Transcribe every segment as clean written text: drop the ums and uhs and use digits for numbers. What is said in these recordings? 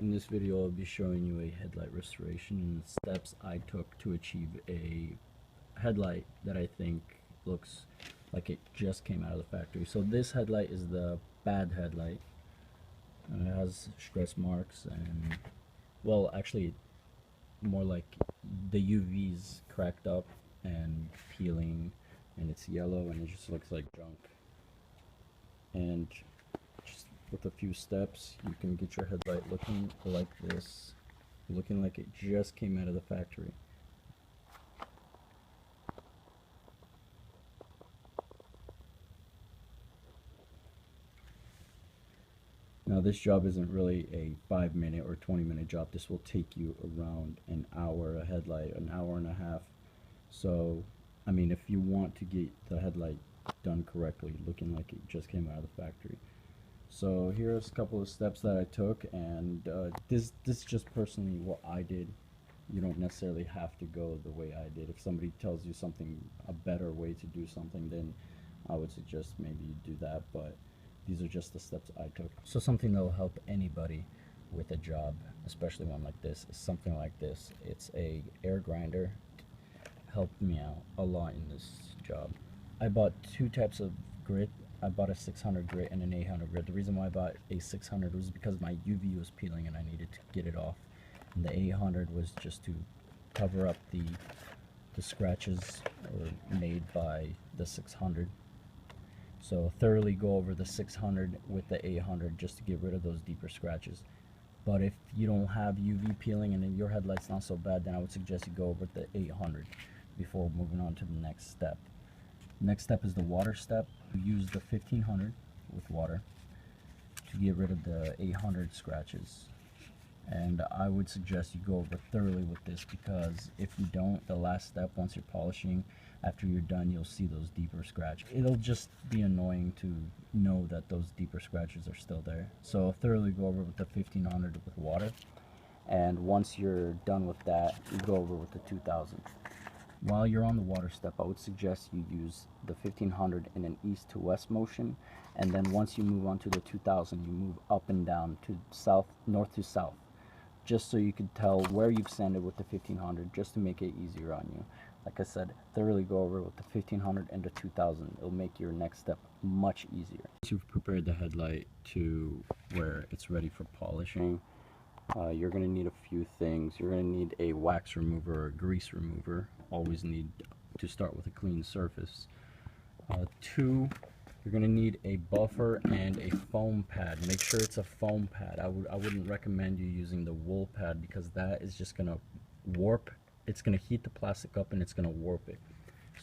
In this video, I'll be showing you a headlight restoration and the steps I took to achieve a headlight that I think looks like it just came out of the factory. So this headlight is the bad headlight. It has stress marks and, well, actually more like the UV's cracked up and peeling, and it's yellow and it just looks like junk. And just with a few steps, you can get your headlight looking like this, looking like it just came out of the factory. Now this job isn't really a 5-minute or 20-minute job. This will take you around an hour, a headlight, an hour and a half. So, I mean, if you want to get the headlight done correctly, looking like it just came out of the factory. So here's a couple of steps that I took, and this is just personally what I did. You don't necessarily have to go the way I did. If somebody tells you something, a better way to do something, then I would suggest maybe you do that, but these are just the steps I took. So something that will help anybody with a job, especially one like this, is something like this. It's a air grinder. Helped me out a lot in this job. I bought two types of grit. I bought a 600 grit and an 800 grit. The reason why I bought a 600 was because my UV was peeling and I needed to get it off. And the 800 was just to cover up the scratches made by the 600. So thoroughly go over the 600 with the 800 just to get rid of those deeper scratches. But if you don't have UV peeling and then your headlight's not so bad, then I would suggest you go over the 800 before moving on to the next step. Next step is the water step. You use the 1500 with water to get rid of the 800 scratches. And I would suggest you go over thoroughly with this, because if you don't, the last step, once you're polishing, after you're done, you'll see those deeper scratches. It'll just be annoying to know that those deeper scratches are still there. So thoroughly go over with the 1500 with water. And once you're done with that, you go over with the 2000. While you're on the water step, I would suggest you use the 1500 in an east to west motion, and then once you move on to the 2000, you move up and down to south, north to south, just so you can tell where you've sanded with the 1500, just to make it easier on you. Like I said, thoroughly go over with the 1500 and the 2000. It'll make your next step much easier. Once you've prepared the headlight to where it's ready for polishing, you're going to need a few things. You're going to need a wax remover or a grease remover. Always need to start with a clean surface. 2, you're going to need a buffer and a foam pad. Make sure it's a foam pad. I wouldn't recommend you using the wool pad, because that is just going to warp. It's going to heat the plastic up and it's going to warp it.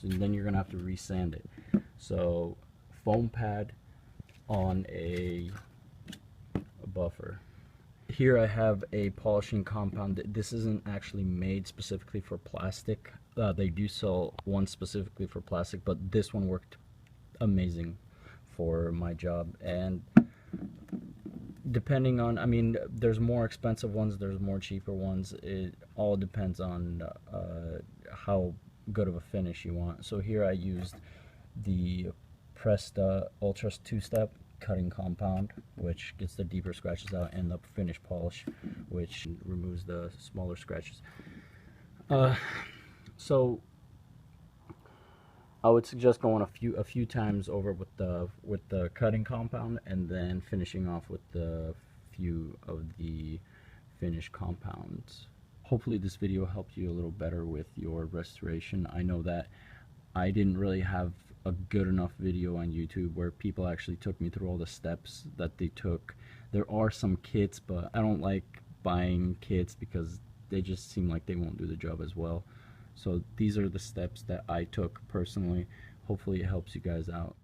So then you're going to have to resand it. So foam pad on a buffer. Here I have a polishing compound. This isn't actually made specifically for plastic. They do sell one specifically for plastic, but this one worked amazing for my job. And depending on, I mean, there's more expensive ones, there's more cheaper ones. It all depends on how good of a finish you want. So here I used the Presta Ultra 2-step cutting compound, which gets the deeper scratches out, and the finish polish, which removes the smaller scratches. So I would suggest going a few times over with the cutting compound, and then finishing off with the few of the finished compounds. Hopefully this video helped you a little better with your restoration. I know that I didn't really have a good enough video on YouTube where people actually took me through all the steps that they took. There are some kits, but I don't like buying kits because they just seem like they won't do the job as well. So these are the steps that I took personally. Hopefully it helps you guys out.